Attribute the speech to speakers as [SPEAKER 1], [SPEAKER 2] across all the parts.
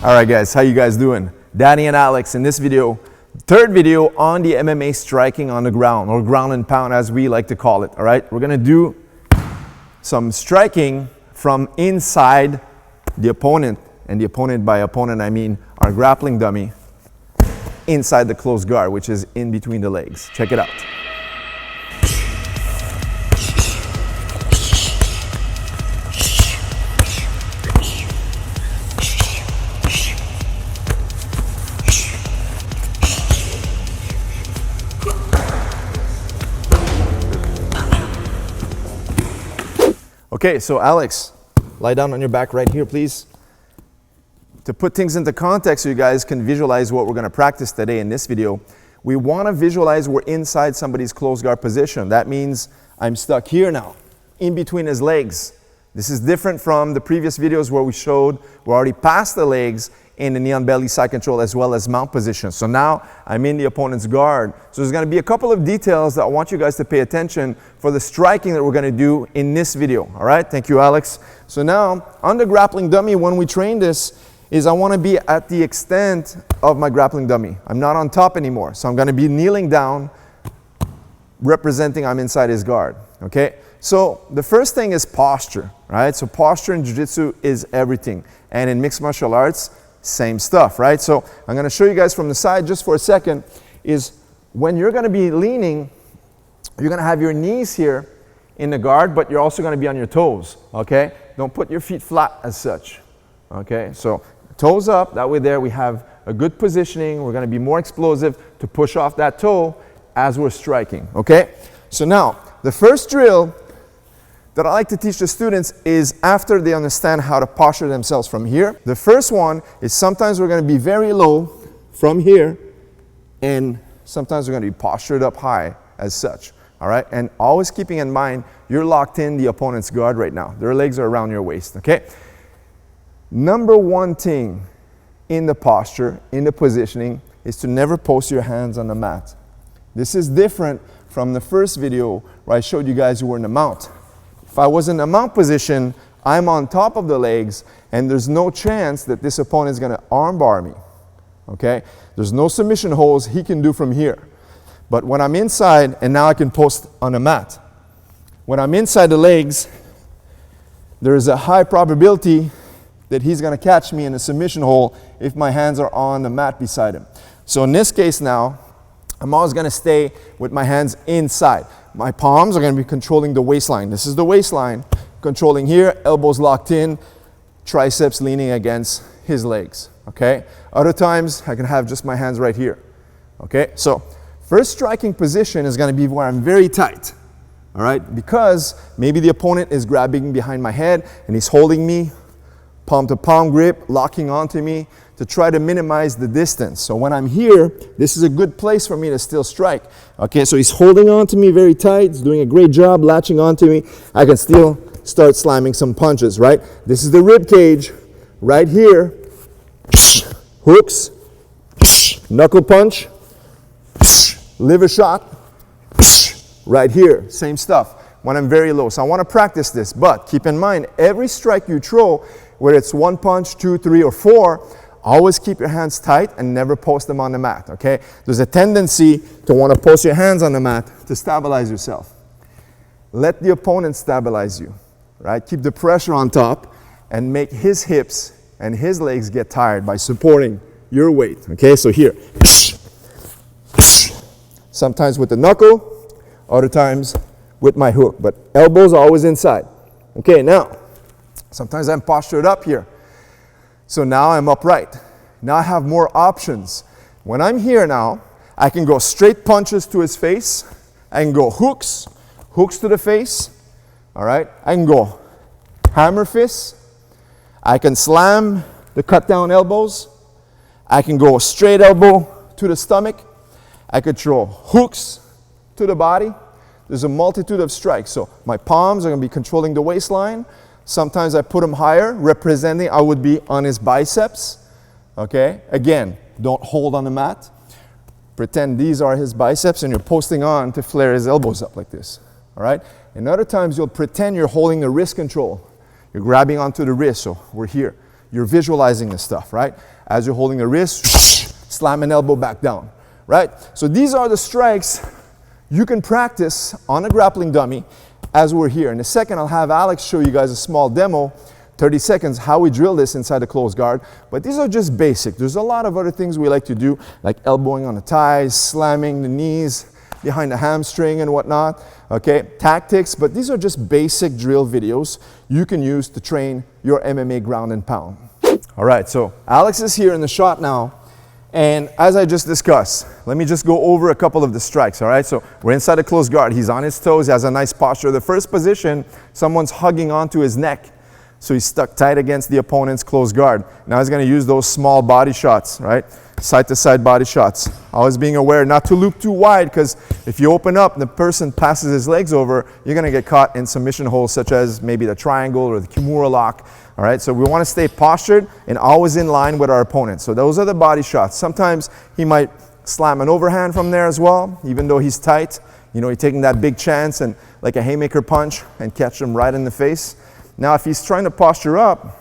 [SPEAKER 1] All right guys, how you guys doing? Danny and Alex in this video, third video on the MMA striking on the ground, or ground and pound as we like to call it. All right, we're gonna do some striking from inside the opponent, and the opponent, by opponent I mean our grappling dummy, inside the closed guard, which is in between the legs. Check it out. Okay, so Alex, lie down on your back right here, please. To put things into context so you guys can visualize what we're going to practice today in this video, we want to visualize we're inside somebody's closed guard position. That means I'm stuck here now, in between his legs. This is different from the previous videos where we showed we're already past the legs in the knee on belly side control as well as mount position. So now I'm in the opponent's guard. So there's going to be a couple of details that I want you guys to pay attention for the striking that we're going to do in this video. All right, thank you, Alex. So now on the grappling dummy, when we train this, is I want to be at the extent of my grappling dummy. I'm not on top anymore. So I'm going to be kneeling down, representing I'm inside his guard. Okay, so the first thing is posture, right? So posture in jiu-jitsu is everything. And in mixed martial arts, same stuff, right? So I'm going to show you guys from the side just for a second, is when you're going to be leaning, you're going to have your knees here in the guard, but you're also going to be on your toes, okay? Don't put your feet flat as such, okay? So toes up, that way there we have a good positioning. We're going to be more explosive to push off that toe as we're striking, okay? So now, the first drill that I like to teach the students is after they understand how to posture themselves from here. The first one is sometimes we're going to be very low from here, and sometimes we're going to be postured up high as such. All right, and always keeping in mind you're locked in the opponent's guard right now. Their legs are around your waist. Okay. Number one thing in the posture, in the positioning, is to never post your hands on the mat. This is different from the first video where I showed you guys who were in the mount. If I was in the mount position, I'm on top of the legs, and there's no chance that this opponent is going to arm bar me. Okay? There's no submission holds he can do from here. But when I'm inside, and now I can post on the mat. When I'm inside the legs, there is a high probability that he's going to catch me in a submission hold if my hands are on the mat beside him. So in this case now, I'm always going to stay with my hands inside. My palms are going to be controlling the waistline. This is the waistline, controlling here, elbows locked in, triceps leaning against his legs, okay? Other times, I can have just my hands right here, okay? So, first striking position is going to be where I'm very tight, all right? Because maybe the opponent is grabbing behind my head and he's holding me, palm to palm grip, locking onto me to try to minimize the distance. So when I'm here, this is a good place for me to still strike. Okay, so he's holding on to me very tight. He's doing a great job latching onto me. I can still start slamming some punches, right? This is the rib cage right here. Hooks, knuckle punch, liver shot, right here. Same stuff when I'm very low. So I want to practice this, but keep in mind, every strike you throw, whether it's 1 punch, 2, 3, or 4, always keep your hands tight and never post them on the mat, okay? There's a tendency to want to post your hands on the mat to stabilize yourself. Let the opponent stabilize you, right? Keep the pressure on top and make his hips and his legs get tired by supporting your weight, okay? So here, sometimes with the knuckle, other times with my hook, but elbows are always inside. Okay, now, sometimes I'm postured up here. So now I'm upright. Now I have more options. When I'm here now, I can go straight punches to his face. I can go hooks to the face. All right? I can go hammer fists. I can slam the cut down elbows. I can go straight elbow to the stomach. I could throw hooks to the body. There's a multitude of strikes. So my palms are going to be controlling the waistline. Sometimes I put them higher, representing I would be on his biceps. Okay? Again, don't hold on the mat. Pretend these are his biceps and you're posting on to flare his elbows up like this. All right? And other times you'll pretend you're holding the wrist control. You're grabbing onto the wrist, so we're here. you're visualizing this stuff, right? As you're holding the wrist, slam an elbow back down, right? So these are the strikes you can practice on a grappling dummy as we're here. In a second, I'll have Alex show you guys a small demo, 30 seconds, how we drill this inside the closed guard. But these are just basic. There's a lot of other things we like to do, like elbowing on the thighs, slamming the knees behind the hamstring and whatnot, okay? Tactics, but these are just basic drill videos you can use to train your MMA ground and pound. All right, so Alex is here in the shot now. And as I just discussed, let me just go over a couple of the strikes, all right? So we're inside a closed guard. He's on his toes. He has a nice posture. The first position, someone's hugging onto his neck. So he's stuck tight against the opponent's closed guard. Now he's going to use those small body shots, right? Side-to-side body shots. Always being aware not to loop too wide, because if you open up, the person passes his legs over, you're going to get caught in submission holds such as maybe the triangle or the Kimura lock. All right, so we want to stay postured and always in line with our opponent. So those are the body shots. Sometimes he might slam an overhand from there as well, even though he's tight. You know, he's taking that big chance and like a haymaker punch and catch him right in the face. Now, if he's trying to posture up,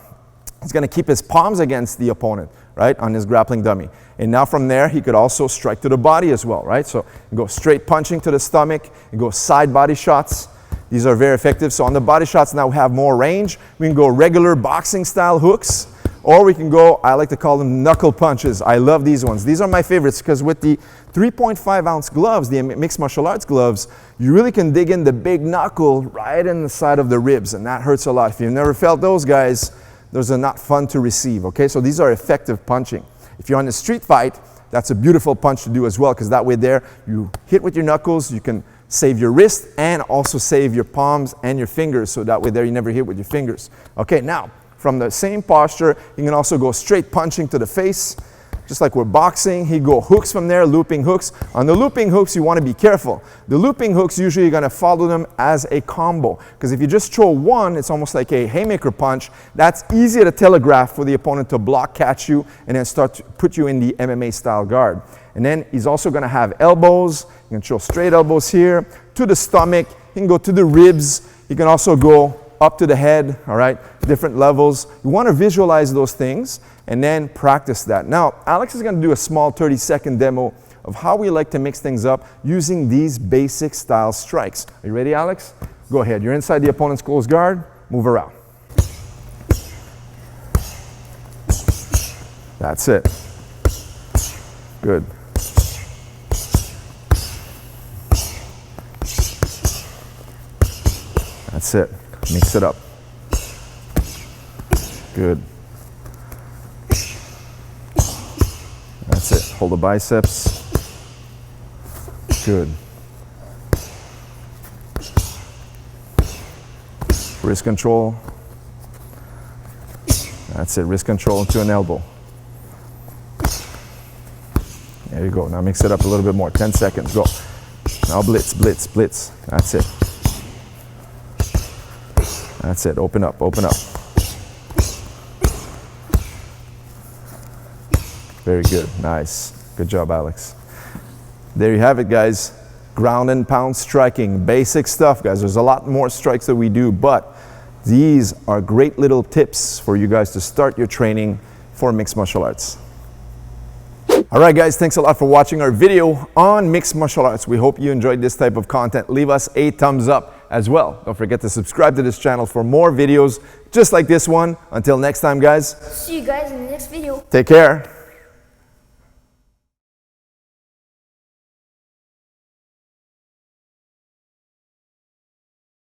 [SPEAKER 1] he's going to keep his palms against the opponent, right, on his grappling dummy. And now from there, he could also strike to the body as well, right? So go straight punching to the stomach and go side body shots. These are very effective. So on the body shots now we have more range. We can go regular boxing style hooks, or we can go, I like to call them knuckle punches. I love these ones. These are my favorites because with the 3.5 ounce gloves, the mixed martial arts gloves, you really can dig in the big knuckle right in the side of the ribs, and that hurts a lot. If you've never felt those guys, those are not fun to receive, okay? So these are effective punching. If you're on a street fight, that's a beautiful punch to do as well, because that way there, you hit with your knuckles, you can save your wrist and also save your palms and your fingers, so that way there you never hit with your fingers. Okay, now from the same posture, you can also go straight punching to the face, just like we're boxing. He go hooks from there, looping hooks. On the looping hooks, you want to be careful. The looping hooks, usually you're going to follow them as a combo, because if you just throw one, it's almost like a haymaker punch. That's easier to telegraph for the opponent to block, catch you, and then start to put you in the MMA style guard. And then he's also going to have elbows. You can show straight elbows here to the stomach. He can go to the ribs. He can also go up to the head, all right, different levels. You want to visualize those things and then practice that. Now, Alex is going to do a small 30-second demo of how we like to mix things up using these basic style strikes. Are you ready, Alex? Go ahead. You're inside the opponent's closed guard. Move around. That's it. Good. That's it. Mix it up. Good. That's it. Hold the biceps. Good. Wrist control. That's it. Wrist control into an elbow. There you go. Now mix it up a little bit more. 10 seconds. Go. Now blitz, blitz, blitz. That's it. That's it. Open up, open up. Very good. Nice. Good job, Alex. There you have it, guys. Ground and pound striking. Basic stuff, guys. There's a lot more strikes that we do, but these are great little tips for you guys to start your training for mixed martial arts. All right, guys, thanks a lot for watching our video on mixed martial arts. We hope you enjoyed this type of content. Leave us a thumbs up as well. Don't forget to subscribe to this channel for more videos just like this one. Until next time, guys.
[SPEAKER 2] See you guys in the next video.
[SPEAKER 1] Take care.